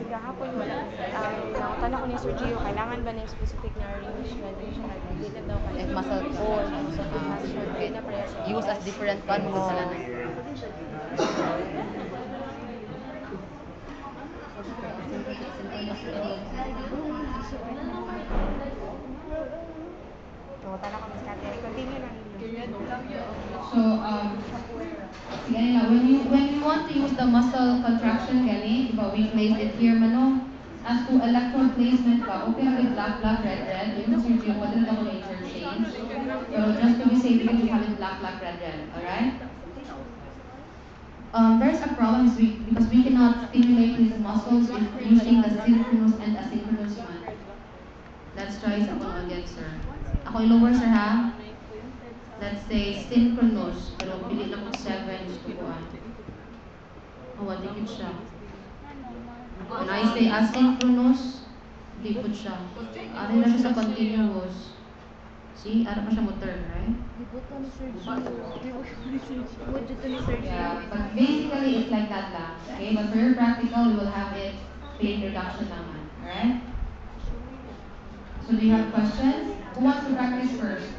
Gahapon wala. Nautan ako ni Sir Gio, kailangan ba ng specific na arrangement? Dili daw ka. Like muscle Muscle kaya na press. use as different one mo sila na. Nautan ako ni Kate. Continue lang. So, when you want to use the muscle contraction, Kenny, diba, we placed it here, mano. As to electrode placement ka, okay na with black, red. Yun yung surgery, pwede na ako na-interchange. Pero just to be safe, you have it black, red. Alright? There's a problem because we cannot stimulate his muscles using the synchronous and asynchronous one. Let's try sa ako again, sir. Ako i-lower, sir, ha? Let's say synchronous, pero pili lang ko 7 gusto ko ah. Oh, dikit siya. When I say asynchronous, di po siya. Ano na siya sa continuous. See, ano pa siya mo turn, right? Yeah, but basically it's like that lang. Okay, but for your practical, we will have it pain reduction naman. Alright? So do you have questions? Who wants to practice first?